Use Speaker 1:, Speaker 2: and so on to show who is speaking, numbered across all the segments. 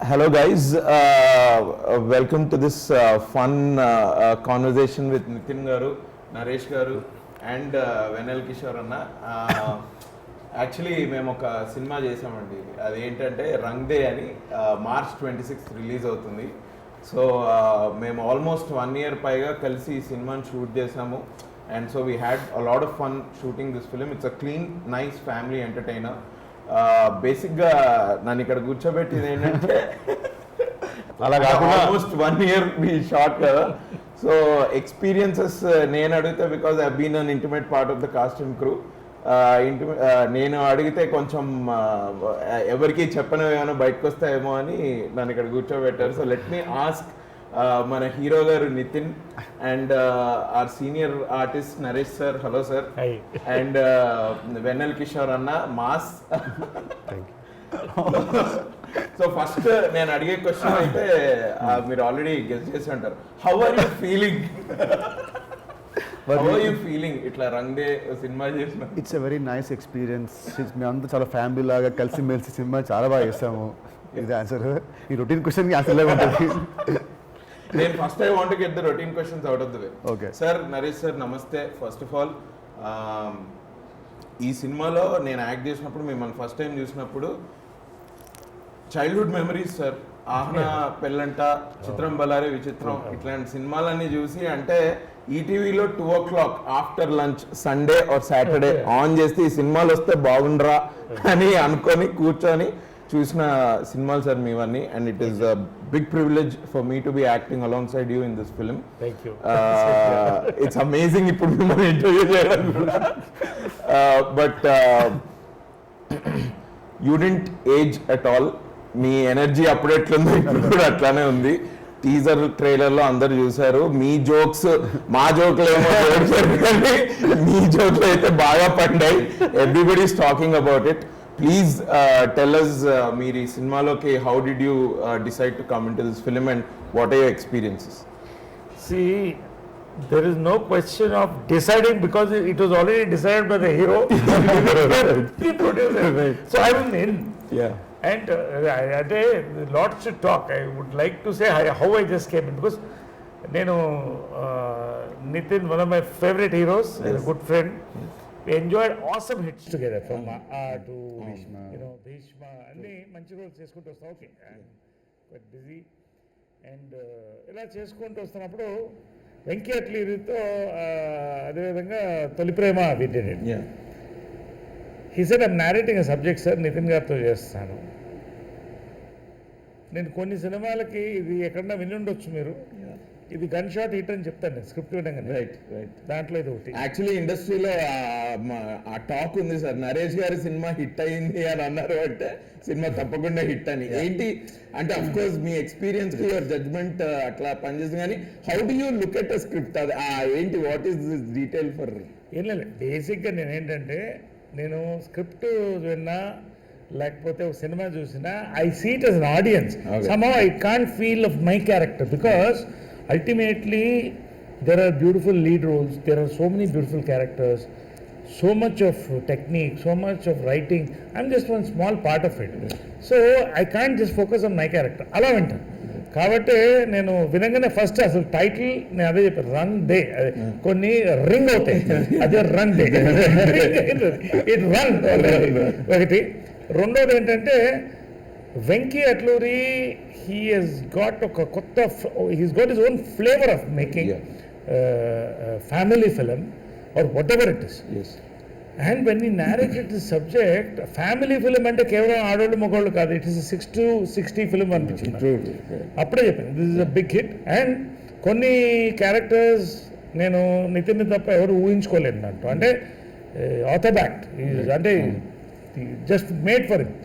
Speaker 1: Hello guys, welcome to this fun conversation with Nitin Garu, Naresh Garu and Venel Kishore Anna. Actually మేము ఒక cinema చేసామండి, అది ఏంటంటే రంగ్ డే అని, మార్చ్ 26 రిలీజ్ అవుతుంది. సో మేము ఆల్మోస్ట్ 1 year పైగా కలిసి ఈ సినిమాని షూట్ చేసాము. And so we had a lot of fun shooting this film. It's a clean nice family entertainer. బేసిక్గా నన్ను ఇక్కడ కూర్చోబెట్టింది ఏంటంటే అలా కాకుండా ఆల్మోస్ట్ 1 year మీ షార్ట్ కదా. సో ఎక్స్పీరియన్సెస్ నేను అడిగితే, because I been an intimate part of the cost and crew, నేను అడిగితే కొంచెం ఎవరికి చెప్పనివేమో బయటకు వస్తాయేమో అని నన్ను ఇక్కడ కూర్చోబెట్టారు. సో లెట్ మీ ఆస్క్ మన హీరో గారు Nithin and our senior artist Naresh sir. Hello sir. And Vennela Kishore అన్న మాస్. సో ఫస్ట్ నేను అడిగే క్వశ్చన్ అయితే మీరు ఆల్రెడీ గెస్ చేసి ఉంటారు. How are you feeling? How are you feeling? ఇట్లా రంగ్ డే సినిమా చేసిన.
Speaker 2: It's a very nice experience. మేమంతా చాలా ఫ్యామిలీ లాగా కలిసిమెలిసి సినిమా చాలా బాగా చేస్తాము. ఇది ఆన్సర్. ఈ రొటీన్ క్వశ్చన్కి ఆన్సర్ లాగా ఉంటుంది.
Speaker 1: నేను first I want to get the routine questions out of the way.
Speaker 2: Okay
Speaker 1: sir, Naresh sir నమస్తే. ఫస్ట్ ఆఫ్ ఆల్, ఈ సినిమాలో నేను యాక్ట్ చేసినప్పుడు, మిమ్మల్ని ఫస్ట్ టైం చూసినప్పుడు చైల్డ్హుడ్ మెమరీస్ సార్. ఆహ్నా, పెళ్ళంట, చిత్రం బలారే విచిత్రం, ఇట్లాంటి సినిమాలన్నీ చూసి, అంటే ఈటీవీలో 2 o'clock after lunch Sunday or Saturday on చేస్తే ఈ సినిమాలు వస్తే బాగుండరా అని అనుకొని కూర్చొని చూసిన సినిమాలు సార్ మీవన్నీ. And it is a big privilege for me to be acting alongside you in this film. It's amazing ఇప్పుడు మిమ్మల్ని ఇంటర్వ్యూ చేయడం కూడా. But you didn't age at all. మీ ఎనర్జీ అప్పుడు ఎట్లుందో ఇప్పుడు కూడా అట్లానే ఉంది. టీజర్ ట్రైలర్ లో అందరు చూసారు. మీ జోక్స్, మా జోక్లు ఏమో కానీ మీ జోక్లు అయితే బాగా పండాయి. Everybody is talking about it. Please tell us మీరు ఈ సినిమాలోకి how did you decide to come in to this film and what are your experiences?
Speaker 3: See, there is no question of deciding because it was already decided by the hero. The producer. So I was in.
Speaker 1: Yeah.
Speaker 3: And lots to talk. I would like to say how I just came in, because Nitin, one of my favorite heroes, yes. A good friend. Yes. We enjoyed awesome hits together from to Bhishma. Anni manchi roles cheskuntu vastam. Okay, I'm quite busy. And ila cheskuntu vastunappudu Venky అట్లీతో అదేవిధంగా తొలి ప్రేమ we did it.
Speaker 1: Yeah.
Speaker 3: He said, I'm narrating a subject, sir, Nitin గారితో చేస్తాను. నేను కొన్ని సినిమాలకి ఇది ఎక్కడన్నా వినుండొచ్చు మీరు, ఇది గన్ షాట్ హిట్ అని చెప్తాను నేను స్క్రిప్ట్ వినగానే.
Speaker 1: Right right.
Speaker 3: దాంట్లో ఇది ఒకటి.
Speaker 1: యాక్చువల్లీ ఇండస్ట్రీలో ఆ టాక్ ఉంది సార్, నరేష్ గారి సినిమా హిట్ అయింది అని అన్నారు అంటే సినిమా తప్పకుండా హిట్ అని. ఏంటి అంటే, అఫ్ కోర్స్ మీ ఎక్స్పీరియన్స్ కి యువర్ జడ్జ్మెంట్ అట్లా పనిచేస్తుంది, కానీ how do you look at a script? అది ఏంటి, what is this detail for?
Speaker 3: ఏం లేదు, బేసిక్గా నేను ఏంటంటే, నేను స్క్రిప్ట్ విన్నా లేకపోతే ఒక సినిమా చూసినా I see it as an audience. Somehow I can't feel of my character, because ultimately there are beautiful lead roles, there are so many beautiful characters, so much of technique, so much of writing. I'm just one small part of it, so I can't just focus on my character. అలా వింటాను కాబట్టి నేను వినగానే first అసలు title నేను అదే చెప్పాను, run day. కొన్ని రింగ్ అవుతాయి, అదే రన్ డే, ఇట్ రన్ ఒకటి. రెండోది ఏంటంటే, Venky Atluri, he has got he's got his own flavor of making family film or whatever it is.
Speaker 1: Yes.
Speaker 3: And when he narrated the subject, family film ante kevalam aadollu mogollu kaadu, it is a 6 to 60 film anpichindi. Appude cheppanu, this is a big hit. And konni characters nenu Nitin ni tappa evaru ఊహించుకోలేను అంటూ, అంటే ఆర్థోబాక్ట్ అంటే just made for him.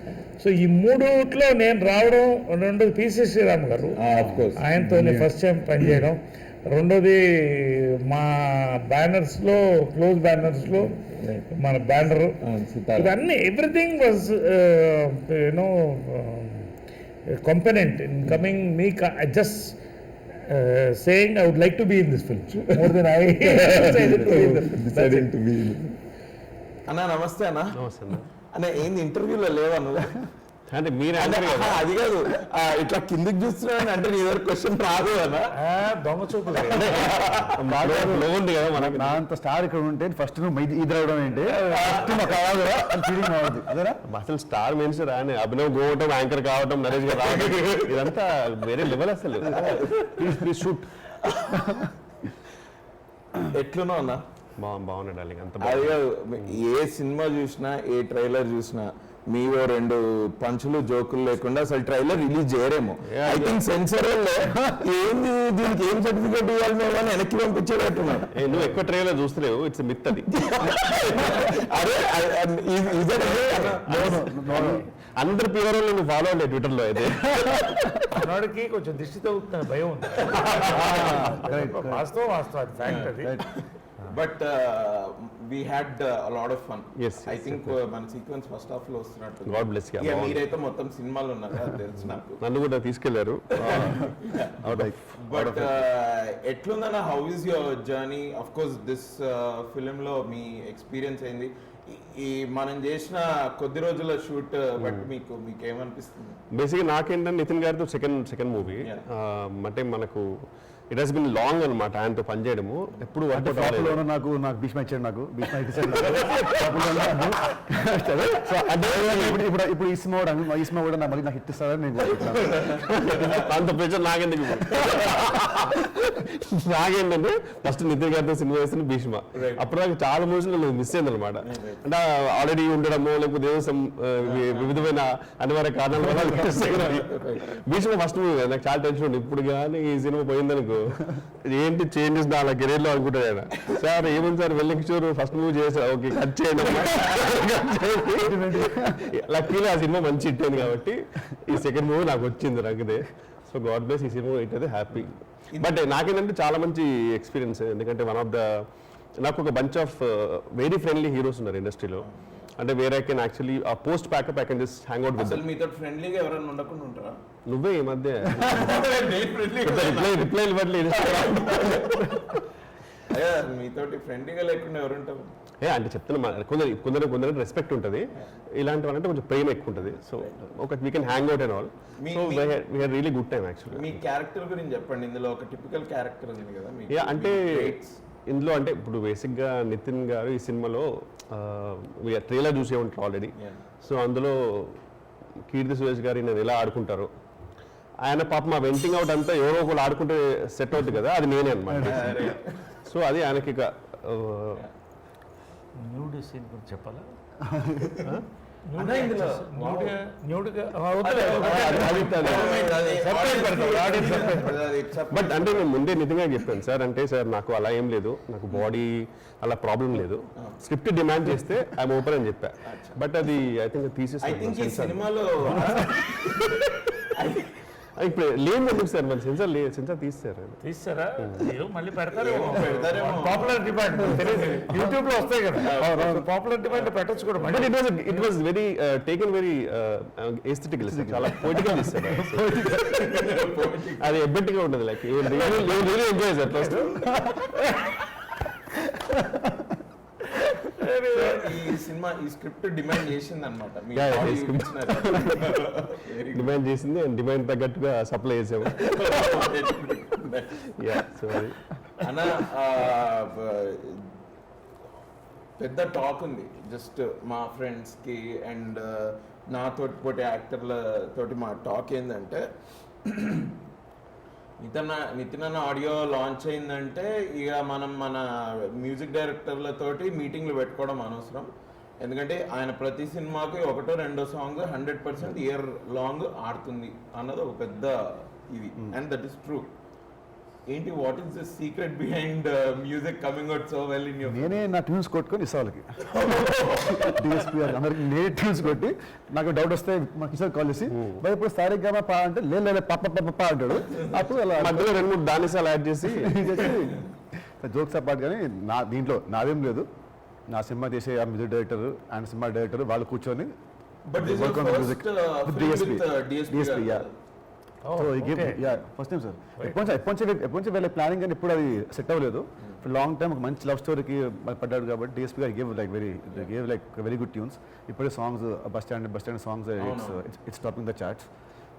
Speaker 3: So ఈ మూడుట్లో నేను రావడం, రెండోది PC Sriram గారు, ఆయనతో first time పనిచేయడం, రెండోది మా బ్యానర్స్లో, క్లోజ్ బ్యానర్స్లో మన బ్యానర్, ఇవన్నీ everything was you know component in coming me just saying I would like to be in this film more than I decided to be in the film.
Speaker 1: అన్నా నమస్తే. అన్న
Speaker 4: నమస్తే అన్న.
Speaker 1: అన్న ఏంది ఇంటర్వ్యూలో లేవా నువ్వు
Speaker 4: అంటే మీరు
Speaker 1: అంటే,
Speaker 4: అంటారు కదా
Speaker 1: అది కాదు ఇట్లా కిందకి చూస్తున్నాను అంటే నీ దగ్గర క్వశ్చన్ రాదు అన్న
Speaker 3: దొంగ చూపులు
Speaker 4: లో ఉంది కదా మనకి.
Speaker 2: నా అంత స్టార్ ఇక్కడ ఉంటే ఫస్ట్ నువ్వు ఇది రావడం ఏంటి ఫస్ట్ మాకు కావాలి అని ఫీలింగ్ అవ్వదు అదేనా
Speaker 4: అసలు స్టార్ మెన్స్ రాని అభినవ్ గోవటం యాంకర్ కావటం నరేష్ గారు రావడం ఇదంతా వేరే లెవెల్ అసలు. Please shoot.
Speaker 1: ఎట్లునో అన్న
Speaker 4: బాగున్నాడు డార్లింగ్ అంత
Speaker 1: అది కాదు ఏ సినిమా చూసినా ఏ ట్రైలర్ చూసినా మీవో 2 పంచులు జోకులు లేకుండా అసలు ట్రైలర్ రిలీజ్ చేయరేమో. ఐ థింక్ సెన్సర్ ఏంది దీనికి ఏం సర్టిఫికేట్ ఇవ్వాలి మేము అని వెనక్కి పంపించేటట్టున్నాను.
Speaker 4: నువ్వు ఎక్కువ ట్రైలర్ చూస్తలేవు, ఇట్స్ మిత్ అది.
Speaker 1: అదే
Speaker 4: అందరు ప్యూర్ నువ్వు ఫాలో అవ్వలేదు ట్విట్టర్ లో అయితే.
Speaker 3: మనోడికి కొంచెం దిష్టి తగ్గుతున్న భయం ఉంది. వాస్తవం అది ఫ్యాక్ట్ అది.
Speaker 1: But we had lot of fun.
Speaker 4: Yes,
Speaker 1: I
Speaker 4: yes,
Speaker 1: think మన సీక్వెన్స్ ఫస్ట్ హాఫ్ లో వస్తున్నట్టు.
Speaker 4: God bless you.
Speaker 1: ఇక మీరైతే మొత్తం సినిమాలు ఉన్నారు అది తెలుసు నాకు.
Speaker 4: నన్ను కూడా తీసుకెళ్లారు.
Speaker 1: బట్ ఎట్లుందన్న how is your journey? Of course this film లో మీ ఎక్స్పీరియన్స్ అయింది. ఈ మనం చేసిన కొద్ది రోజుల షూట్ బట్ మీకు ఏమనిపిస్తుంది?
Speaker 4: బేసిక్గా నాకేంటంటే నితిన్ గారితో సెకండ్ మూవీ. అంటే మనకు ఇట్ హాస్ బిన్ లాంగ్ అనమాట ఆయనతో పనిచేయడము. ఎప్పుడు
Speaker 2: అంటే ఫ్లాప్లో నాకు భీష్మ ఇచ్చాడు, నాకు భీష్మ ఇచ్చాడు. అంటే ఇప్పుడు ఈ సినిమా కూడా నాకు మళ్ళీ నాకు హిట్ ఇస్తారని నేను
Speaker 4: అంత ప్రెషర్ నాకెందుకు? నాకేంటంటే ఫస్ట్ నితిన్ గారితో సినిమా వేసిన భీష్మ. అప్పుడు నాకు చాలా మూవీస్ నేను మిస్ అయింది అనమాట. అంటే ఆల్రెడీ ఉండడము లేకపోతే వివిధమైన అనివార్య కారణాల వల్ల భీష్మ ఫస్ట్ మూవీ నాకు చాలా టెన్షన్ ఉంది. ఇప్పుడు కానీ ఈ సినిమా పోయిందనుకో ఏంటి చేంజెస్ నా కెరీర్ లో అనుకుంటాను ఆయన. సార్ ఏముంది సార్ వెల్లికిషోర్ ఫస్ట్ మూవీ చేశారు, ఓకే కట్ చేయండి. లక్కీలో ఆ సినిమా మంచి హిట్ అయింది కాబట్టి ఈ సెకండ్ మూవీ నాకు వచ్చింది రగ్గిదే. సో గాడ్ బ్లెస్, ఈ సినిమా హిట్ అయితే హ్యాపీ. బట్ నాకేంటంటే చాలా మంచి ఎక్స్పీరియన్స్. ఎందుకంటే నాకు ఒక bunch of very friendly heroes ఉన్నారు ఇండస్ట్రీలో. అంటే వేరే కెన్ యాక్చువల్లీ ఆ post pack up I can just hang out with.
Speaker 1: అసలు మీతో ఫ్రెండ్లీగా ఎవరైనా ఉండకుండా ఉంటారా?
Speaker 4: నువ్వే ఈ మధ్య రిప్లై ఇవ్వట్లేదు.
Speaker 1: మీతోటి ఫ్రెండ్లీగా లేకుండా ఎవరు ఉంటారు?
Speaker 4: అంటే చెప్తున్నా కొందరు రెస్పెక్ట్ ఉంటుంది, ఇలాంటి వాళ్ళంటే కొంచెం ప్రేమ ఎక్కువ ఉంటుంది. సో ఒక we can hang out and all. So we had really good time actually.
Speaker 1: Me character గురించి చెప్పండి. ఇందులో ఒక టిపికల్ క్యారెక్టర్ ఉంది కదా మీకు.
Speaker 4: అంటే ఇందులో అంటే ఇప్పుడు బేసిక్గా నితిన్ గారు ఈ సినిమాలో ట్రైలర్ చూసే ఉంటారు ఆల్రెడీ. సో అందులో కీర్తి సురేష్ గారు నేను ఎలా ఆడుకుంటారు, ఆయన పాప మా వెంటింగ్ అవుట్ అంతా ఎవరో ఒకళ్ళు ఆడుకుంటే సెట్ అవుతుంది కదా, అది నేనే అనమాట. సో అది ఆయనకి ఇక
Speaker 3: న్యూడ్ సీన్ గురించి చెప్పాలా?
Speaker 4: బట్ అంటే నేను ముందే నిజంగా చెప్పాను సార్, అంటే సార్ నాకు అలా ఏం లేదు, నాకు బాడీ అలా ప్రాబ్లం లేదు, స్క్రిప్ట్ డిమాండ్ చేస్తే ఐఎమ్ ఓపెన్ అని చెప్పా. బట్ అది ఐ థింక్ తీసేసి
Speaker 1: సినిమాలో
Speaker 4: ఇప్పుడు లేని ఎందుకు సార్ మన సెన్సార్ తీస్తారా
Speaker 3: మళ్ళీ పెడతారేమో. పాపులర్ డిమాండ్ తెలియదు, యూట్యూబ్ లో వస్తాయి కదా పాపులర్ డిమాండ్ పెట్టచ్చు కూడా.
Speaker 4: But it was very taken very aesthetical, చాలా పొయిటికల్ తీస్తారు. అది ఎబ్బెట్టిగా ఉంటుంది, like really enjoy sir first.
Speaker 1: ఈ సినిమా ఈ స్క్రిప్ట్ డిమాండ్ చేసింది అనమాట.
Speaker 4: డిమాండ్ చేసింది అండ్ డిమాండ్ తగ్గట్టుగా సప్లై చేసాము.
Speaker 1: అన్న పెద్ద టాక్ ఉంది జస్ట్ మా ఫ్రెండ్స్కి అండ్ నాతోటి పోటీ యాక్టర్ల తోటి మా టాక్ ఏంటంటే నితిన్ అన్న ఆడియో లాంచ్ అయిందంటే ఇక మనం మన మ్యూజిక్ డైరెక్టర్లతోటి మీటింగ్లు పెట్టుకోవడం అనవసరం. ఎందుకంటే ఆయన ప్రతి సినిమాకి 1 or 2 సాంగ్ 100% ఇయర్ లాంగ్ ఆడుతుంది అన్నది ఒక పెద్ద ఇది. And that is true. ఏంటి what is the secret behind music coming out so well in your?
Speaker 2: నేనే నా ట్యూన్స్ కొట్టుకొని ఇస్తా వాళ్ళకి. డిఎస్పీ అందరికి నేనే ట్యూన్స్ కొట్టి నాకు డౌట్ వస్తే మా కిషోర్ కాల్ చేసి బై ఇప్పుడు సారీగా పా అంటే లేదు పప్ప అంటాడు. అప్పుడు అలా
Speaker 4: మధ్యలో 2-3 దానిసాలు యాడ్ చేసి
Speaker 2: జోక్స్ అపార్ట్. కానీ దీంట్లో నాదేం లేదు. నా సినిమా చేసే ఆ music director and cinema director వాళ్ళు కూర్చొని డిఎస్పీ ఫస్ట్ టైం సార్. ఎప్పటి నుంచి వెళ్ళే ప్లానింగ్ కానీ ఇప్పుడు అది సెట్ అవ్వలేదు. లాంగ్ టైం ఒక మంచి లవ్ స్టోరీకి పడ్డాడు కాబట్టి డిఎస్పీ గారు gave like very good tunes. ఇప్పుడే songs bus stand songs it's topping the charts.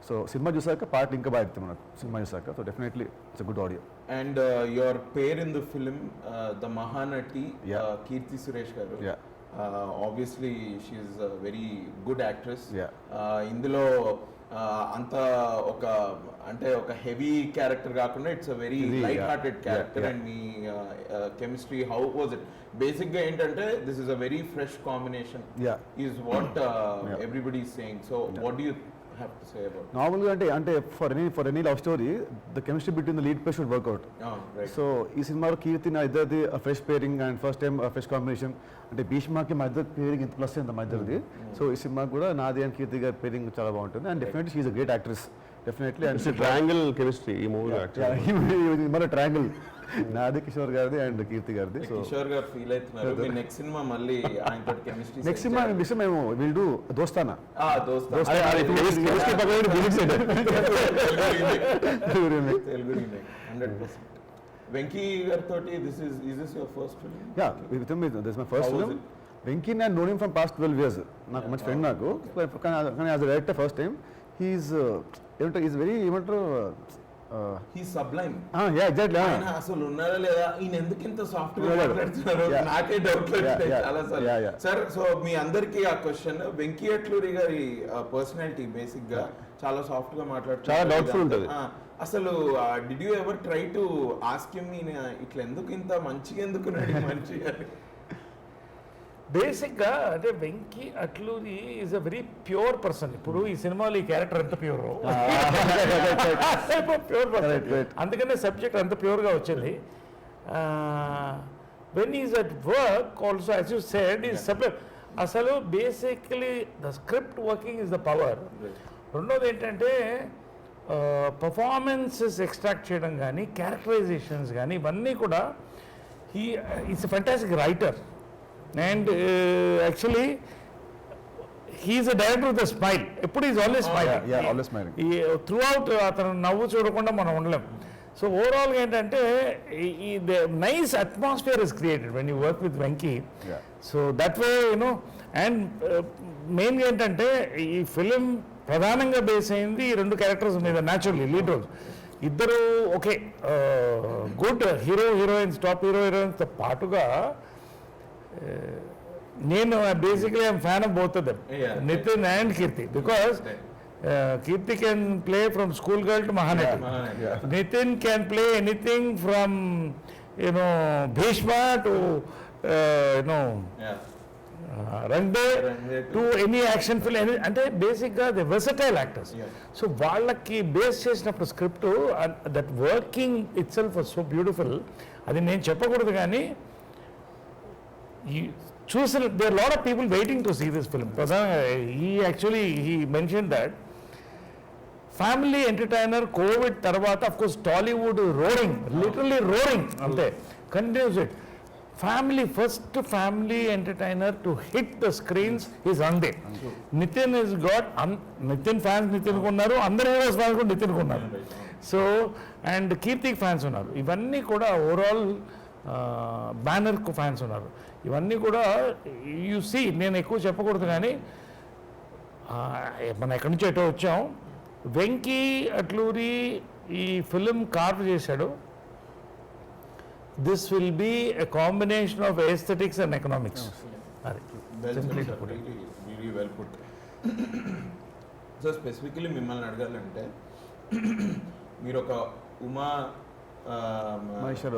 Speaker 2: So cinema చూసాక పాటలు ఇంకా బాగా ఎత్తాం మనకు సినిమా చూసాక. So definitely it's good audio.
Speaker 1: And your pair in the film the Mahanati Keerthy Suresh గారు. Obviously she's very good actress. ఇందులో అంత ఒక అంటే ఒక హెవీ క్యారెక్టర్ కాకుండా it's a very light hearted character. And మీ chemistry how was it? Basic గా ఏంటంటే this is a very fresh combination is what everybody is saying. So what do you have to say about?
Speaker 2: నార్మల్గా అంటే for any love story the chemistry between the lead pair should work out. So ఈ సినిమాలో కీర్తి నా ఇద్దరిది fresh pairing and first time fresh combination. అంటే భీష్మకి మా ఇద్దరు పేరింగ్ ఇంత ప్లస్ అయింది మా ఇద్దరిది. సో ఈ సినిమా కూడా నాది అండ్ కీర్తి గారి పేరింగ్ చాలా బాగుంటుంది. And definitely she's a great actress definitely. And
Speaker 4: triangle chemistry ఈ మూవీ
Speaker 2: మన ట్రయాంగిల్ నాది కిషోర్ గారిది అండ్ కీర్తి గారిది. సో
Speaker 1: కిషోర్ గారు ఫీల్ అవుతున్నారు నెక్స్ట్ సినిమా మళ్ళీ ఆయనతో కెమిస్ట్రీ.
Speaker 2: నెక్స్ట్ సినిమా విషయం మేము will do Dostana.
Speaker 1: Telugu remake 100%. Venky గారితో is this your first film?
Speaker 2: Yeah, with him this is my first film. Venky నేను known him from past 12 years. నాకు మంచి ఫ్రెండ్ నాకు. కానీ as a director first time he's ఏమంటారు is very ఏమంటారు
Speaker 1: హీ సబ్లైమ్.
Speaker 2: Yeah exactly.
Speaker 1: ఆయన అసలు ఉన్నారా లేదా, ఈయన ఎందుకు ఇంత సాఫ్ట్ గా మాట్లాడుతున్నారు నాకే డౌట్ చాలా సార్. సార్ సో మీ అందరికి ఆ క్వశ్చన్, వెంకీ అట్లూరి గారి పర్సనాలిటీ బేసిక్ గా చాలా సాఫ్ట్ గా మాట్లాడుతారు,
Speaker 4: చాలా డౌట్ఫుల్ ఉంటుంది.
Speaker 1: అసలు did you ever try to ask him ఇట్లా ఎందుకు ఇంత మంచిగా ఎందుకు మంచిగా?
Speaker 3: బేసిక్గా అంటే Venky Atluri is a very pure person. ఇప్పుడు ఈ సినిమాలో ఈ క్యారెక్టర్ ఎంత ప్యూర్ ప్యూర్ పర్సన్, అందుకనే సబ్జెక్ట్ అంత ప్యూర్గా వచ్చింది. When is at work also as you said is subject. అసలు basically the script working is the power. రెండోది ఏంటంటే పర్ఫార్మెన్సెస్ ఎక్స్ట్రాక్ట్ చేయడం కానీ క్యారెక్టరైజేషన్స్ కానీ ఇవన్నీ కూడా he is a fantastic writer. And actually, he is a director with a smile. Eppudi is always smiling.
Speaker 2: Yeah, always smiling.
Speaker 3: Throughout, atanu navvu chudakunda manam undalem. So overall, entante the nice atmosphere is created when you work with Venki.
Speaker 2: Yeah.
Speaker 3: So that way, you know, and main entante ee film pradhananga base ayindi ee rendu characters meeda naturally lead roles. Iddaru okay, good hero heroines, top hero heroines తో పాటుగా నేను basically I'm fan of both of them, Nitin and Keerthi, because Kirti can play from school girl to Mahanati. Nitin can play anything from, you know, Bhishma to, you know, Rangde to any action film. అంటే బేసిక్గా they versatile actors. So వాళ్ళకి base చేసినప్పుడు script that working itself was so beautiful. అది నేను చెప్పకూడదు కానీ చూసిన there lot of people waiting to see this film. He mention that family entertainer covid తర్వాత of course Tollywood roaring, literally roaring అంతే, continues it. Family first family entertainer to hit the screens is అందే. Nithin is got, Nithin fans నితిన్కు ఉన్నారు, అందరి heroes fans కూడా నితిన్కు ఉన్నారు. So and కీర్తికి fans ఉన్నారు. ఇవన్నీ కూడా ఓవరాల్ బ్యానర్కు ఫ్యాన్స్ ఉన్నారు. ఇవన్నీ కూడా యూ సీ, నేను ఎక్కువ చెప్పకూడదు కానీ మనం ఎక్కడి నుంచి ఎటో వచ్చాం. వెంకీ అట్లూరి ఈ ఫిలిం కార్వ్ చేశాడు. This will be a combination of aesthetics and economics. అది
Speaker 1: వెల్ పుట్. సో స్పెసిఫికలీ మిమ్మల్ని అడగాలంటే మీరు ఒక
Speaker 3: ఉమామహేశ్వర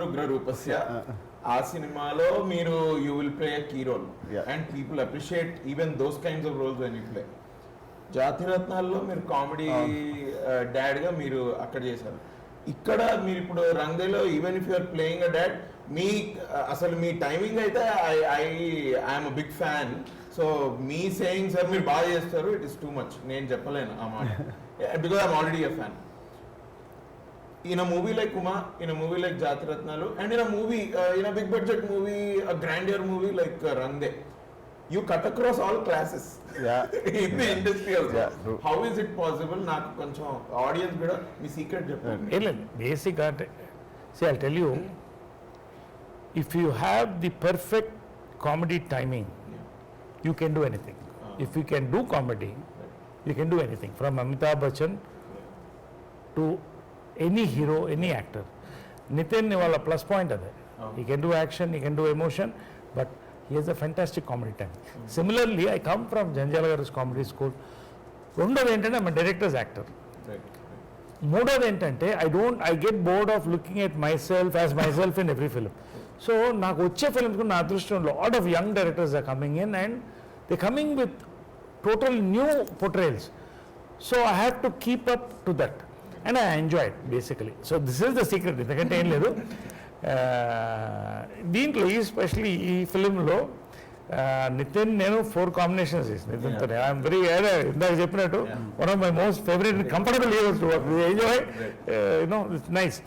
Speaker 1: ఉగ్ర రూపస్య ఆ సినిమాలో మీరు you will play a key role and people appreciate even those kinds of roles when you play. జాతిరత్నాల్లో మీరు కామెడీ డాడ్ గా మీరు అక్కడ చేశారు. ఇక్కడ మీరు ఇప్పుడు రంగేలో even if you're playing a dad, మీ అసలు మీ టైమింగ్ అయితే ఐఎమ్ బిగ్ ఫ్యాన్. సో మీ సేయింగ్ సార్ మీరు బాగా చేస్తారు, ఇట్ ఇస్ టూ మచ్, నేను చెప్పలేను ఆ మాట, because I'm already a fan. In a movie like Uma, in a movie like Jatiratnalu, and in a movie, in a big budget movie, a grandeur movie like Rande, you cut across all classes in the industry also. How is it possible? నాకు కొంచెం audience కూడా మీ secret చెప్పండి.
Speaker 3: ఏం లేదు basic అంటే see I'll tell you, if you have the perfect comedy timing, you can do anything. If you can do comedy, you can do anything, from Amitabh Bachchan to any hero, any actor. Nitin వాళ్ళ plus point అదే. He can do action, he can do emotion, but he has a fantastic comedy timing. Similarly, I come from Janjala Garu's comedy school. రెండోది ఏంటంటే I'm a director's actor. మూడోది ఏంటంటే I get bored of looking at myself as myself in every film. So నాకు వచ్చే films కూడా నా అదృష్టం lot of young directors are coming in and they coming with total new portrayals. So I have to keep up to that and I enjoy it basically. So this is the secret, ఎందుకంటే ఏం లేదు దీంట్లో especially ఈ ఫిలింలో నితిన్ నేను 4 combinations నితిన్తో. I'm very ఇందాక చెప్పినట్టు one of my most favourite comfortable heroes to work. Enjoy you know it's nice.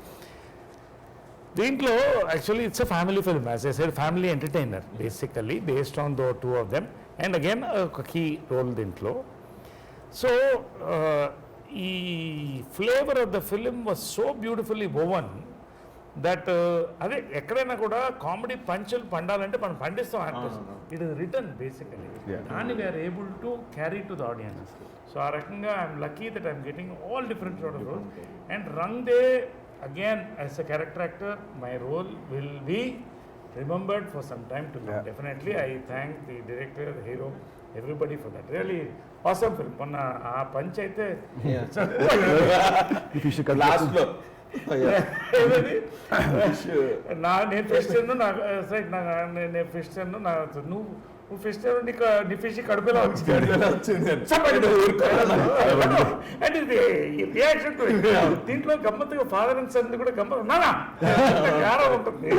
Speaker 3: దీంట్లో actually it's a family film, as I said family entertainer basically based on the 2 of them and again ఒక key role దీంట్లో. So ఈ flavour of the film was so beautifully woven that అదే ఎక్కడైనా కూడా comedy పంచులు పండాలంటే మనం పండిస్తాం actors. It is return basically, దాన్ని we are able to carry to the audience. So ఆ రకంగా I'm lucky that I'm getting all different sort of roles. And Rang De again as a character actor my role will be remembered for some time to come. Definitely I thank the director, the hero, everybody for that. Really awesome film. మొన్న ఆ punch అయితే
Speaker 1: last లో
Speaker 3: నేను fish తిన్ను నేను fish తిన్ను నువ్వు fish తిన్ను నీ ఫిష్ కడుపులో వచ్చింది. అండ్ ఇది రియాక్షన్ దీంట్లో గమ్మత్తుగా ఫాదర్ అండ్ సన్ కూడా గమ్మత్ నానా ఉంటుంది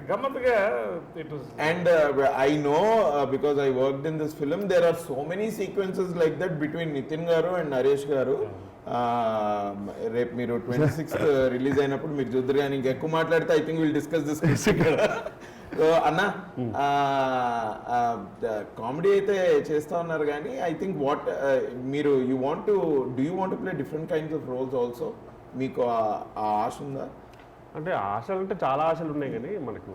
Speaker 3: గమ్మత్తుగా.
Speaker 1: And I know because I worked in this film, there are so many sequences like that between Nitin garu and Naresh garu. రేపు మీరు 26th రిలీజ్ అయినప్పుడు మీరు చూద్దరు, కానీ ఇంకెక్కువ మాట్లాడితే I think will discuss this ఇక్కడ. సో అన్న కామెడీ అయితే చేస్తా ఉన్నారు, కానీ ఐ థింక్ వాట్ మీరు you want to play different kinds of roles also. మీకు ఆ ఆశ ఉందా?
Speaker 4: అంటే ఆశలు అంటే చాలా ఆశలు ఉన్నాయి, కానీ మనకు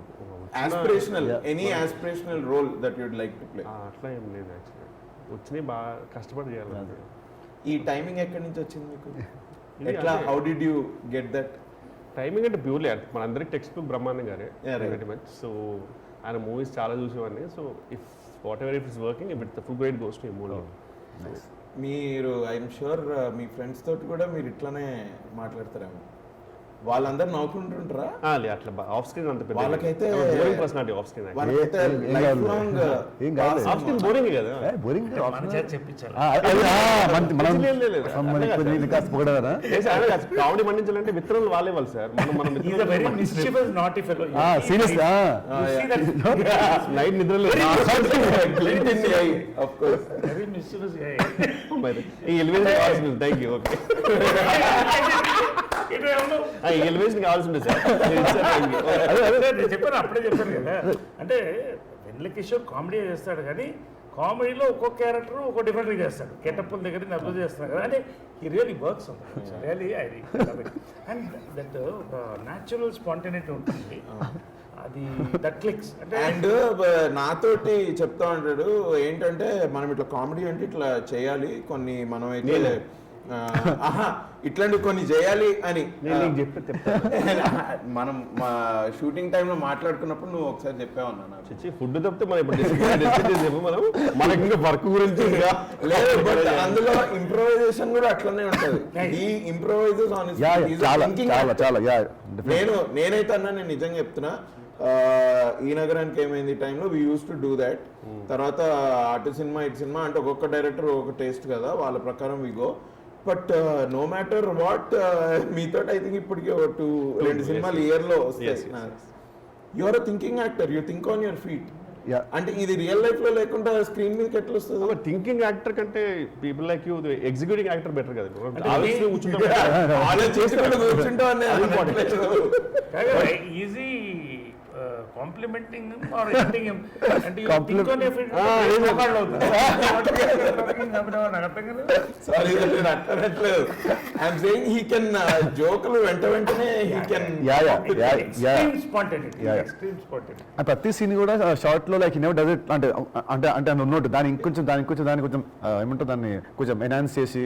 Speaker 1: aspirational, any aspirational role that you'd like to play?
Speaker 4: అట్లా ఏం లేదు యాక్చువల్లీ. వచ్చినాయి బాగా కష్టపడి చేయాలి.
Speaker 1: ఈ టైమింగ్ ఎక్కడి నుంచి వచ్చింది మీకు? ఎట్లా, how did you get that
Speaker 4: timing? అంటే ప్యూర్లీ మన అందరికి టెక్స్ట్ బుక్ బ్రహ్మాండం గారే వెరీ మచ్. సో ఆయన మూవీస్ చాలా చూసేవాడిని. So if what ever if is working, if it the full great goes to A movie.
Speaker 1: మీరు ఐఎమ్ షూర్ మీ ఫ్రెండ్స్ తోటి కూడా మీరు ఇట్లానే మాట్లాడతారేమో. వాళ్ళందరూ నవ్వుకుంటుంటారా?
Speaker 4: అట్లా ఆఫ్ స్క్రీన్ అంత పెద్ద
Speaker 1: వాళ్ళకైతే
Speaker 4: బోరింగ్ పర్సనాలిటీ ఆఫ్ స్క్రీన్.
Speaker 1: వాళ్ళకైతే life long
Speaker 4: off screen boring కదా.
Speaker 3: చెప్పించారు
Speaker 4: కామెడీ పండించాలంటే విత్తనాలు వాళ్ళే వాళ్ళు సార్. నైట్ నిద్రలో ఈ ఎలివేషన్ కావాల్సింది. Thank you. ఓకే, ఎలివేషన్ కావాల్సి ఉంటుంది సార్.
Speaker 3: చెప్పాను అప్పుడే చెప్పాను కదా. అంటే వెన్నెల కిషోర్ కామెడీ చేస్తాడు, కానీ కామెడీలో ఒక్కొక్క క్యారెక్టర్ ఒక్కో డిఫరెంట్గా చేస్తాడు. గెటప్పుల దగ్గర అబ్జర్వ్ చేస్తున్నాడు కదా. అంటే ఈ really works really I and that ఒక న్యాచురల్ స్పాంటేనిటీ ఉంటుంది, అది దట్ క్లిక్స్. అంటే
Speaker 1: అండ్ నాతోటి చెప్తా ఉంటాడు ఏంటంటే, మనం ఇట్లా కామెడీ అంటే ఇట్లా చేయాలి, కొన్ని మనం అయితే ఇట్లాంటి కొన్ని చేయాలి అని మనం మా షూటింగ్ టైంలో మాట్లాడుకున్నప్పుడు నువ్వు ఒకసారి చెప్పావన్నా నాకు.
Speaker 4: ఫుడ్ తప్పితే మనం ఇప్పుడు మనం మనకి ఇంకా వర్క్ గురించి
Speaker 1: లేదు, బట్ అందులో ఇంప్రూవైజేషన్ కూడా అట్లనే ఉంటుంది. ఈ ఇంప్రూవైజెస్ నేనైతే అన్నా, నేను నిజంగా చెప్తున్నా, ఈ నగరానికి ఏమైంది టైంలో we use to do that. తర్వాత అటు సినిమా ఇటు సినిమా అంటే ఒక్కొక్క డైరెక్టర్ ఒక టేస్ట్ కదా, వాళ్ళ ప్రకారం we go. But no matter what, మీతో ఐ థింక్ ఇప్పటికీ ఒక 2 సినిమాలు ఇయర్లో వస్తాయి. You are a thinking actor, you think on your feet. అంటే ఇది రియల్ లైఫ్ లో లేకుండా స్క్రీన్ మీదకి ఎట్లా వస్తుంది?
Speaker 4: థింకింగ్ యాక్టర్ కంటే people like you executing actor better కదా.
Speaker 3: ఈజీ కాంప్లిమెంటింగ్ ఆర్ ఎడిటింగ్ అంటే
Speaker 2: Compliment-
Speaker 3: నాకు అర్థం కాలేదు.
Speaker 1: సారీ నేను అట్టనట్లేదు. ఐఎమ్ సేయింగ్ హీ కెన్ జోకులు వెంటనే he can
Speaker 3: Extreme spontaneity.
Speaker 2: Yeah, yeah.
Speaker 3: Extreme spontaneity.
Speaker 2: ఆ ప్రతి సీన్ కూడా షార్ట్ లో లైక్ నెవర్ డజ్ ఇట్ అంటే అంటే అంటే ఉన్నట్టు దాని ఇంకొంచెం దాని కొంచెం ఏమంటారు దాన్ని కొంచెం ఎన్హాన్స్ చేసి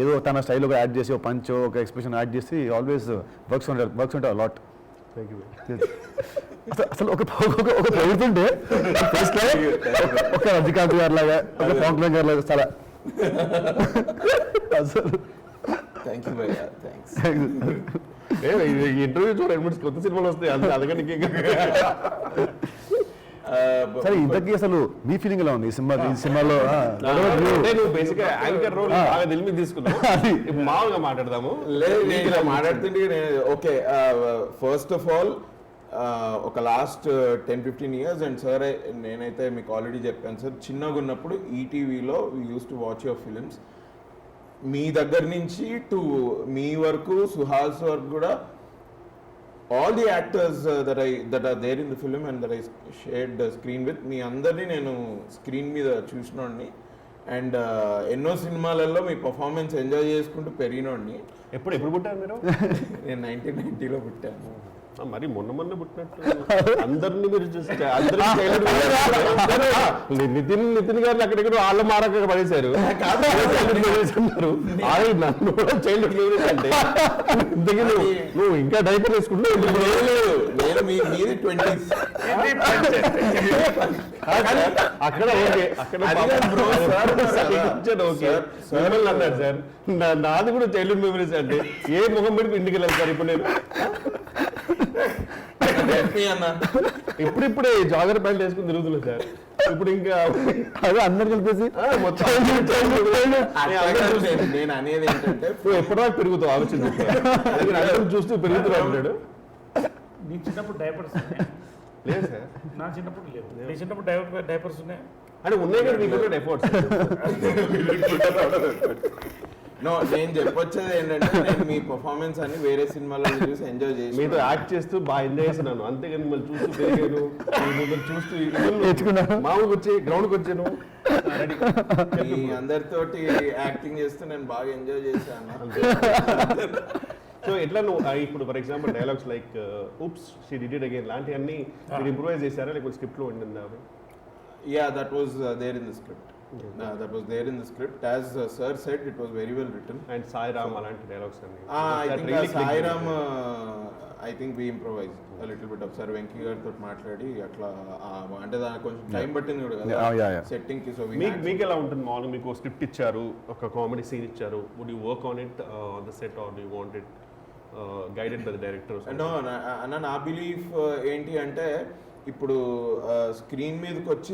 Speaker 2: ఏదో తన స్టైల్ ఒక యాడ్ చేసి ఒక పంచ్ ఒక ఎక్స్ప్రెషన్ యాడ్ చేసి ఆల్వేస్ వర్క్స్ ఉంటాయి లాట్. అసలు ఒక ప్రభుత్వంటే ఒక రజనీకాంత్ గారు లాగా ఒక పవన్ కళ్యాణ్ గారు లాగా చాలా అసలు
Speaker 1: థ్యాంక్ యూ భయ్యా, థ్యాంక్స్.
Speaker 4: ఇంటర్వ్యూ చూడ 2 కొత్త సినిమాలు వస్తాయి అందుకని
Speaker 2: సరే ఇంతకీ అసలు మీ ఫీలింగ్ ఎలా ఉంది ఈ సినిమాలో
Speaker 4: నువ్వు బేసిక్ యాంకర్ రోల్ బాగా దిల్ మీద తీసుకున్నావు. ఇప్పుడు మామూలుగా మాట్లాడదాము.
Speaker 1: లేదు నేను ఇలా మాట్లాడుతుంటే ఓకే ఫస్ట్ ఆఫ్ ఆల్ ఒక లాస్ట్ 10-15 years అండ్ సార్ నేనైతే మీకు ఆల్రెడీ చెప్పాను సార్, చిన్నగా ఉన్నప్పుడు ఈటీవీలో we use to watch your films. మీ దగ్గర నుంచి టు మీ వరకు సుహాస్ వరకు కూడా all the actors that are there in the film and that I shared screen with మీ అందరినీ నేను స్క్రీన్ మీద చూసినోడిని అండ్ ఎన్నో సినిమాలలో మీ పర్ఫార్మెన్స్ ఎంజాయ్ చేసుకుంటూ పెరిగినోడిని.
Speaker 4: ఎప్పుడు పుట్టారు మీరు?
Speaker 1: నేను 1990లో పుట్టాను.
Speaker 4: మరి మొన్న పుట్టినట్టు అందరినీ మీరు చూస్తే నితిన్ గారిని అక్కడెక్కడ వాళ్ళ మారక పడేశారు. నన్ను కూడా చైల్డ్హుడ్ మెమరీస్ అంటే ఇంతకీ నువ్వు ఇంకా డైపర్ వేసుకుంటున్నావు.
Speaker 1: నేను మీది 20s
Speaker 4: అక్కడ ఓకే అన్నాడు సార్. నాది కూడా చైల్డ్హుడ్ మెమరీస్ అంటే ఏ ముఖం పెట్టి ఇంటికి వెళ్ళాలి సార్ ఇప్పుడు నేను. ఇప్పుడిప్పుడే జాగర్ ప్యాంట్ వేసుకుని తిరుగుతున్నాను సార్. ఇప్పుడు ఇంకా
Speaker 2: అదే అందరు కలిపేసి
Speaker 4: మొత్తం
Speaker 1: నేను అనేది ఏంటంటే
Speaker 4: నువ్వు ఎప్పటిదాకా పెరుగుతావు ఆలోచన చూస్తూ పెరుగుతున్నావు అంటాడు.
Speaker 3: నీ చిన్నప్పుడు డైపర్స్ ఉన్నాయి?
Speaker 4: లేదు సార్,
Speaker 3: నా చిన్నప్పుడు లేవు. నీ చిన్నప్పుడు డైపర్స్ ఉన్నాయి?
Speaker 4: అంటే ఉన్నాయి కదా మీకు ఎఫర్ట్స్.
Speaker 1: నో నేను చెప్పొచ్చేది ఏంటంటే నేను మీ పర్ఫార్మెన్స్ అని వేరే సినిమాలను చూసి ఎంజాయ్ చేసి
Speaker 4: మీతో యాక్ట్ చేస్తూ బాగా ఎంజాయ్ చేస్తున్నాను. అంతేగాని మిమ్మల్ని చూస్తూ పెరిగాను, మిమ్మల్ని చూస్తూ
Speaker 2: నేర్చుకున్నాను.
Speaker 4: మామూలుగా వచ్చి గ్రౌండ్కి వచ్చాను.
Speaker 1: మీ అందరితోటి యాక్టింగ్ చేస్తూ నేను బాగా ఎంజాయ్ చేశాను.
Speaker 4: సో ఎట్లా నువ్వు ఇప్పుడు for example dialogues like oops she did it again లాంటివన్నీ మీరు ఇంప్రూవైజ్ చేశారా లేకపోతే స్క్రిప్ట్లో ఉండిందా?
Speaker 1: Yeah, that was there in the script. That was there in the script. As sir said, it was very well written.
Speaker 4: And Sai Ram అలాంటి dialogues అన్ని
Speaker 1: I think Sai Ram, I think we improvised a little bit of Sir Venki గారితో మాట్లాడి అట్లా అంటే దానికి కొంచెం time పట్టింది కూడా కదా సెట్టింగ్ కి. సో
Speaker 4: మీకు ఎలా ఉంటుంది మామూలుగా? మీకు స్క్రిప్ట్ ఇచ్చారు, ఒక కామెడీ సీన్ ఇచ్చారు, would you work on it on the set or you want it guided by the director?
Speaker 1: అన్న నా బిలీఫ్ ఏంటి అంటే ఇప్పుడు స్క్రీన్ మీదకి వచ్చి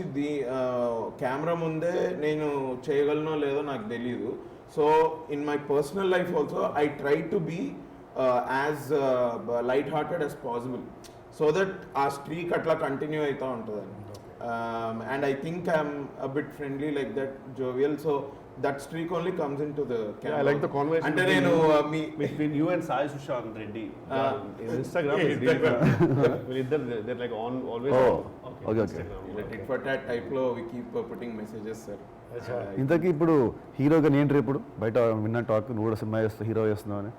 Speaker 1: కెమెరా ముందే నేను చేయగలనో లేదో నాకు తెలియదు. So in my personal life also I try to be as light hearted as possible so that ఆ స్ట్రీక్ అట్లా కంటిన్యూ అవుతూ ఉంటుంది. And I think I'm a bit friendly like that, jovial. So that streak only comes into the camera.
Speaker 4: Yeah, I like the conversation
Speaker 1: అంటే నేను
Speaker 4: between you and Sai Sushant Reddy in Instagram is they're like on always
Speaker 2: okay.
Speaker 1: tit for tat type లో we keep putting messages sir.
Speaker 2: ఇంతకీ ఇప్పుడు హీరోగా నేను రేపు బయట విన్న టాక్ నువ్వు కూడా సినిమా చేస్తావు, హీరో చేస్తున్నావు అని.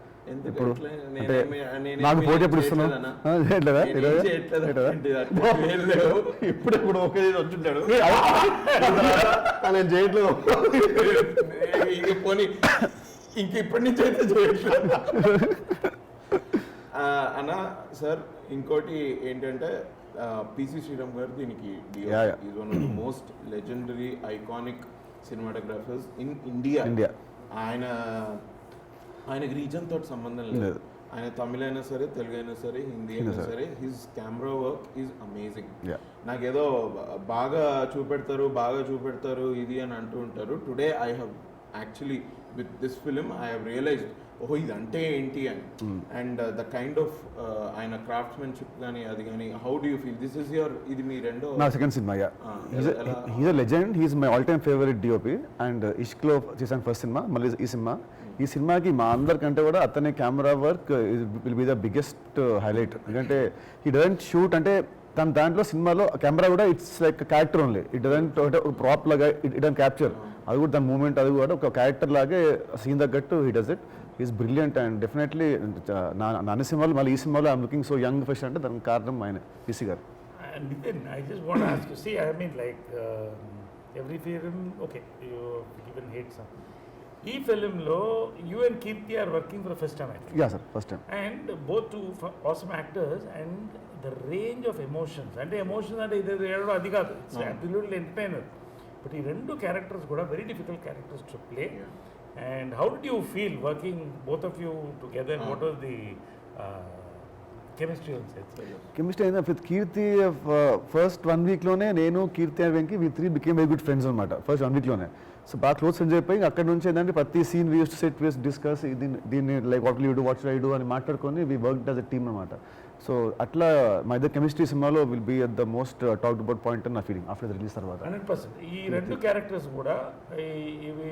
Speaker 2: ఇప్పుడు అంటే నాకు పోటీ ఎప్పుడు ఇస్తున్నావు?
Speaker 4: ఇప్పుడు ఒకే వచ్చుంటాడు నేను చేయట్లేదు.
Speaker 1: పోనీ ఇంక ఇప్పటి నుంచి అయితే చేయట్లేదు అన్న. సార్ ఇంకోటి ఏంటంటే పిసి శ్రీరామ్ గారు దీనికి is one of the most legendary iconic cinematographers in India. ఆయనకి రీజన్ తోటి సంబంధం లేదు. ఆయన తమిళ అయినా సరే, తెలుగు అయినా సరే, హిందీ అయినా సరే, his camera work is amazing. నాకేదో బాగా చూపెడతారు ఇది అని అంటూ ఉంటారు. Today I have actually with this film I have realised ఓహో ఇది అంటే ఏంటి అని. అండ్ ద కైండ్ ఆఫ్ ఆయన క్రాఫ్ట్స్మెన్షిప్ కానీ అది కానీ how do you feel this is your ఇది మీ రెండో
Speaker 2: నా second cinema. He's a legend, he's my all time favourite DOP. And ఇష్క్లో చేశాను ఫస్ట్ సినిమా, మళ్ళీ ఈ సినిమాకి మా అందరికంటే కూడా అతని camera work will be the biggest highlight. ఎందుకంటే హీ డజంట్ షూట్ అంటే తన దాంట్లో సినిమాలో కెమెరా కూడా it's like character only, it doesn't prop లాగా ఇట్ డన్ క్యాప్చర్, అది కూడా దాని మూమెంట్ అది కూడా ఒక క్యారెక్టర్ లాగే సీన్ తగ్గట్టు he does it. Is brilliant and definitely నాన్న సినిమాలు మళ్ళీ ఈ సినిమాలో I'm looking so young fresh అంటే దానికి కారణం ఆయన పీసీ గారు.
Speaker 3: And Nitin, I just want to ask you, see, I mean, like, every film, okay, you even hate some. ఈ ఫిలింలో you and Keerthy are working for first time,
Speaker 2: yeah sir, first time.
Speaker 3: And both two awesome actors, and the range of emotions, అంటే emotions అంటే ఇది ఏడో అది కాదు, it's absolutely entertainer. But ఈ రెండు క్యారెక్టర్స్ కూడా very difficult characters to play. And how do you feel working both of you together? What was the chemistry on set?
Speaker 2: Chemistry అయినా విత్ కీర్తి ఫస్ట్ 1 వీక్లోనే నేను Keerthy and Venky we 3 became very good friends అనమాట first 1 వీక్లోనే. So బాగా close friends అయిపోయి అక్కడ నుంచి ఏంటంటే ప్రతి scene we use to set we discuss దీన్ని like what you do, what should I do అని మాట్లాడుకొని we work as a team అనమాట. సో అట్లా మా ఇద్దరు కెమిస్ట్రీ సినిమాలో will be at the most talked about point అని నా ఫీలింగ్ ఆఫ్టర్ రిలీజ్ తర్వాత.
Speaker 3: 100%. ఈ రెండు క్యారెక్టర్స్ కూడా ఇవి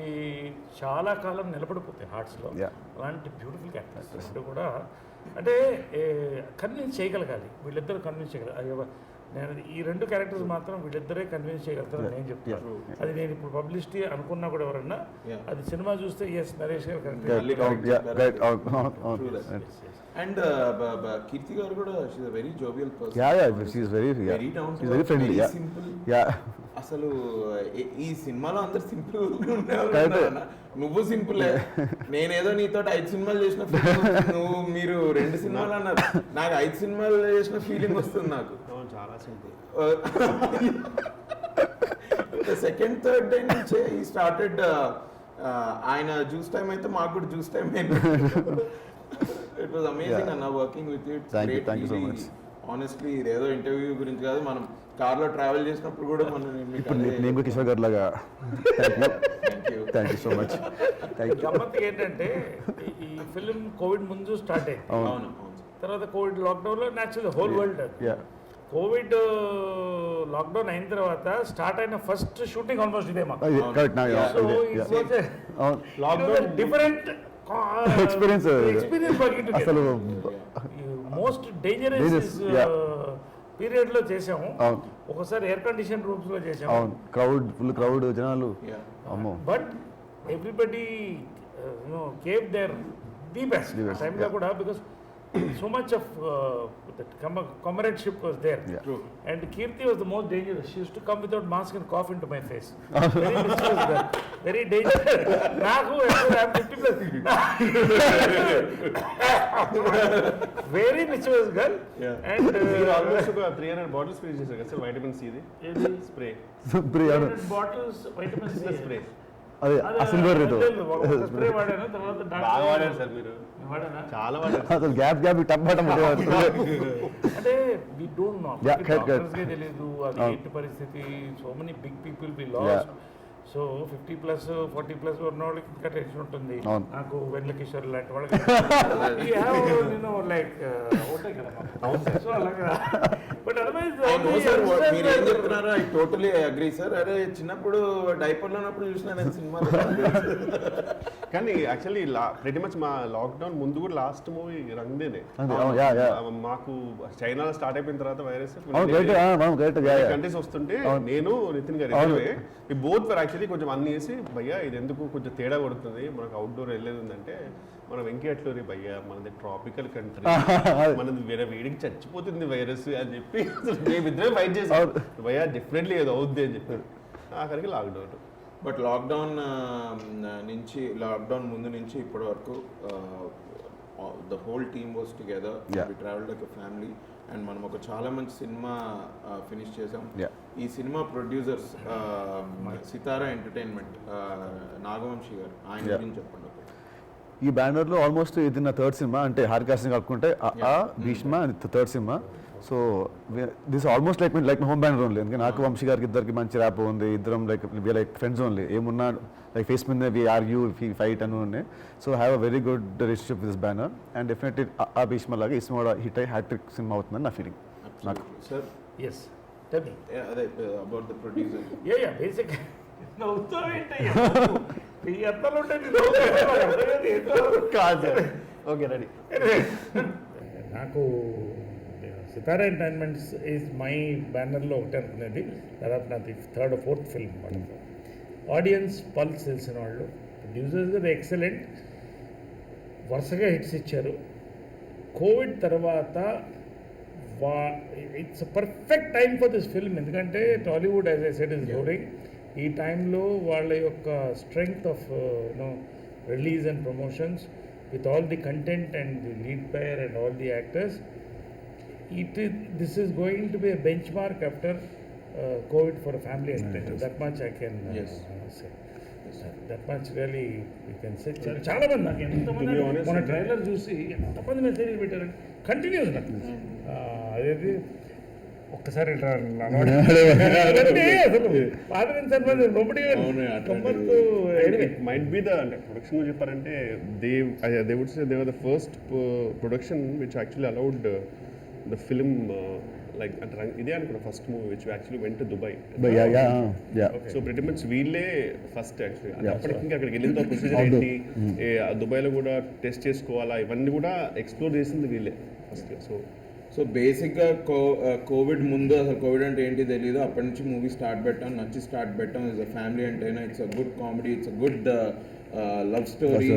Speaker 3: చాలా కాలం నిలబడిపోతాయి హార్ట్స్లో. అలాంటి బ్యూటిఫుల్ క్యారెక్టర్స్ రెండు కూడా, అంటే కన్విన్స్ చేయగలగాలి, వీళ్ళిద్దరు కన్విన్స్ చేయగలగాలి. నేను ఈ రెండు క్యారెక్టర్స్ మాత్రం వీళ్ళిద్దరే కన్విన్స్ చేయగలుగుతారు నేను చెప్తాను. అది నేను ఇప్పుడు పబ్లిసిటీ అనుకున్నా కూడా ఎవరన్నా అది సినిమా చూస్తే ఎస్ నరేష్ గారు కరెక్ట్.
Speaker 1: అండ్ కీర్తి గారు కూడా she is very jovial person.
Speaker 2: She is very
Speaker 1: very
Speaker 2: friendly,
Speaker 1: simple.
Speaker 2: Yeah.
Speaker 1: అసలు ఈ సినిమాలో అందరు సింపుల్ ఉండేవాళ్ళు, నువ్వు సింపుల్. నేనేదో నీతో 5 సినిమాలు చేసిన నువ్వు మీరు 2 సినిమాలు అన్నారు, నాకు 5 సినిమాలు చేసిన ఫీలింగ్ వస్తుంది నాకు.
Speaker 4: చాలా సింపుల్.
Speaker 1: సెకండ్ థర్డ్ డే నుంచే ఈ స్టార్టెడ్. ఆయన జ్యూస్ టైం అయితే మాకు కూడా జ్యూస్ టైం అయింది. ఇట్ వాజ్ అమేజింగ్ అన్న working with you.
Speaker 2: Thank you so much.
Speaker 1: Honestly ఇదేదో ఇంటర్వ్యూ గురించి కాదు, మనం కార్లో ట్రావెల్ చేసినప్పుడు కూడా మనం
Speaker 2: నేను కిషోర్ గారు లాగా. Thank you so much.
Speaker 3: గమ్మత్తు ఏంటంటే ఈ ఫిలిం కోవిడ్ ముందు స్టార్ట్ అయింది,
Speaker 1: అవును.
Speaker 3: తర్వాత కోవిడ్ లాక్డౌన్లో natural whole world. Covid lockdown అయిన తర్వాత స్టార్ట్ అయిన ఫస్ట్ షూటింగ్ ఆల్మోస్ట్ ఇదే మాకు. డిఫరెంట్
Speaker 2: ఎక్స్పీరియన్స్ అసలు
Speaker 3: మోస్ట్ డేంజరస్ పీరియడ్ లో చేసాము. ఒకసారి ఎయిర్ కండిషన్ రూమ్స్ లో చేసాము,
Speaker 2: ఫుల్ క్రౌడ్ జనాలు.
Speaker 3: But everybody gave their the best టైంలో కూడా, because so much of that comradeship was there.
Speaker 1: True.
Speaker 3: And Kirti was the most dangerous. She used to come without mask and cough into my face. Very mischievous girl. Very dangerous. Naku, I'm 50 plus. Very mischievous girl.
Speaker 1: Yeah.
Speaker 3: And
Speaker 4: మీరు almost ఒక 300 bottles finish చేశారు కదా sir, vitamin C the spray.
Speaker 3: 300 bottles vitamin C
Speaker 2: అదే silver
Speaker 3: spray వాడాను. తర్వాత
Speaker 4: బాగా వాడారు sir మీరు,
Speaker 3: వాడానా?
Speaker 4: చాలా వాడారు.
Speaker 2: అసలు గ్యాప్ టప్పటం
Speaker 3: అంటే we don't know,
Speaker 2: Yeah, correct.
Speaker 3: డాక్టర్స్కే తెలియదు అది ఏంటి పరిస్థితి. So many big people we lost. So 50+ 40+ ఉన్న వాళ్ళకి ఇంకా టెన్షన్ ఉంటుంది. నాకు వెన్నెల కిషోర్ లాంటి వాళ్ళకి నేను లైక్ ఉంటాయి కదా. సో అలాగా. బట్
Speaker 1: మీరు ఏం చెప్తున్నారో ఐ టోటలీ అగ్రీ సార్. అరే చిన్నప్పుడు డైపర్లో ఉన్నప్పుడు చూసిన నేను సినిమా.
Speaker 4: కానీ యాక్చువల్లీ ప్రెటీ మచ్ మా లాక్డౌన్ ముందు కూడా లాస్ట్ మూవీ రంగ్దేనే మాకు చైనాలో స్టార్ట్ అయిపోయిన తర్వాత వైరస్ కంట్రీస్ వస్తుంటే నేను నితిన్ గారు బోత్ ఫర్ యాక్చువల్లీ కొంచెం అన్ని వేసి భయ్యా ఇది ఎందుకు కొంచెం తేడా కొడుతుంది, మనకు అవుట్డోర్ వెళ్ళేది ఉందంటే మనం వెంకీ అట్లూరి భయ్యా మనది ట్రాపికల్ కంట్రీ, మనది వేరే వేడికి చచ్చిపోతుంది వైరస్ అని చెప్పి మేమిద్దరే ఫైట్ చేసాం. భయ్యా డెఫినెట్లీ ఏదో అవుద్ది అని చెప్పి ఆఖరికి లాక్డౌన్.
Speaker 1: బట్ లాక్డౌన్ ముందు నుంచి ఇప్పటి వరకు the whole team was together, we travel like a family. And మనం ఒక చాలా మంచి సినిమా ఫినిష్ చేసాం. ఈ సినిమా ప్రొడ్యూసర్స్ సితారా ఎంటర్టైన్మెంట్ నాగవంశీ గారు, ఆయన గురించి చెప్పండి.
Speaker 2: ఈ బ్యానర్లో ఆల్మోస్ట్ ఇది నా థర్డ్ సినిమా, అంటే హారికాస్ని కలుపుకుంటే భీష్మ థర్డ్ సినిమా. So this almost like my home banner only. ఎందుకంటే నాకు వంశీ గారికి ఇద్దరికి మంచి ర్యాప్ ఉంది, ఇద్దరం లైక్ ఫ్రెండ్స్ ఓన్లీ. ఏమున్నా లైక్ ఫేస్ మీద వి ఆర్గ్యూ ఫైట్ అని ఉన్నాయి. So have a very good relationship with this banner. And definitely ఆ భీష్మ లాగా ఈ సినిమా కూడా హిట్ అయ్యి హ్యాట్రిక్ సినిమా అవుతుందని నా ఫీలింగ్. నాకు
Speaker 1: సార్
Speaker 3: ఎస్ టెల్ మీ
Speaker 1: అదే about the producer.
Speaker 3: Yeah basic
Speaker 4: కాదు ఓకే రెడీ.
Speaker 3: నాకు సితారా ఎంటర్టైన్మెంట్స్ ఈజ్ మై బ్యానర్లో ఒకటి అనుకునేది, దాదాపు నాది 3rd or 4th ఫిల్మ్ అనమాట. ఆడియన్స్ పల్స్ తెలిసిన వాళ్ళు, ప్రొడ్యూసర్స్గా ది ఎక్సలెంట్, వరుసగా హిట్స్ ఇచ్చారు. కోవిడ్ తర్వాత it's perfect time for this film, ఎందుకంటే Tollywood as I said is rolling. ఈ టైంలో వాళ్ళ యొక్క strength of release and promotions with all the content and the lead player and all the actors, this is going to be a benchmark after COVID for a family entertainment. That much I can say. That much really you can say. చాలా మంది నాకు ఎంతమంది మన trailer చూసి ఎంతమంది message పెట్టారు continuous నాకు. అదేది ఒక్కసారి
Speaker 4: మైట్ బి ద అంటే ప్రొడక్షన్ చెప్పారంటే they would say they were the first production which actually allowed the film like అంటే ఇదే అనుకున్నా first movie which actually went to Dubai. So pretty much వీళ్ళే ఫస్ట్ యాక్చువల్లీ. అప్పటికి ఇంకా అక్కడికి వెళ్ళిన ప్రొసీజర్ ఏంటి, దుబాయ్లో కూడా టెస్ట్ చేసుకోవాలా, ఇవన్నీ కూడా ఎక్స్ప్లోర్ చేసింది వీళ్ళే ఫస్ట్.
Speaker 1: సో బేసిక్గా కోవిడ్ ముందు అసలు కోవిడ్ అంటే ఏంటి తెలియదు, అప్పటి నుంచి మూవీ స్టార్ట్ పెట్టాం, నచ్చి స్టార్ట్ పెట్టాం. It's a family entertainer, it's a good comedy, it's a good love story,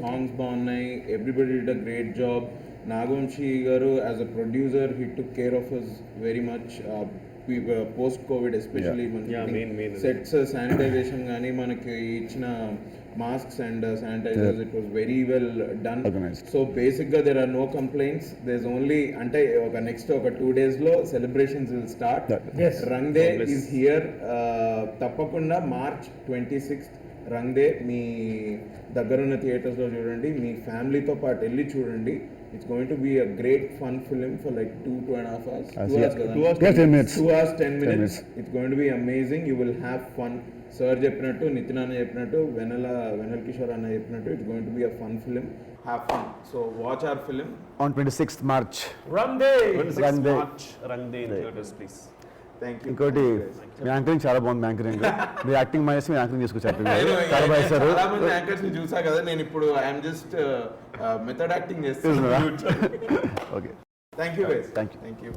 Speaker 1: songs బాగున్నాయి, everybody did a great job. Nagavamsi గారు as a producer he took care of us very much post covid, especially మనకి sets sanitisation కానీ మనకి ఇచ్చిన masks and sanitisers, it was very well done. So బేసిక్గా there are no complaints. There is only అంటే ఒక next ఒక 2 daysలో celebrations will start. Rang De is here. తప్పకుండా March 26th రంగ్ డే మీ దగ్గరున్న థియేటర్స్లో చూడండి, మీ ఫ్యామిలీతో పాటు వెళ్ళి చూడండి. It's going to be a great fun film for like 2.5 hours. 2 hours 10 minutes. It's going to be amazing. You will have fun. Sir చెప్పినట్టు, నితిన్ అన్న చెప్పినట్టు, వెనల్ కిషోర్ అన్న చెప్పినట్టు, it's going to be a fun film. Have fun. So watch our film
Speaker 2: on 26th March.
Speaker 1: Run Day.
Speaker 4: 26th March Run Day in theaters, please.
Speaker 1: Thank you.
Speaker 2: ఇంకోటి మీ anchoring చాలా బాగుంది. Anchoring మీ acting minus మీ anchoring తీసుకొచ్చారు. చాలా బాగా చేశారు.
Speaker 1: చాలా మంది anchors ని చూసా కదా, నేను ఇప్పుడు ఐఎమ్ జస్ట్ మెథడ్ యాక్టింగ్ చేస్తున్నాను.
Speaker 2: Okay,
Speaker 1: thank you guys.
Speaker 2: Thank you.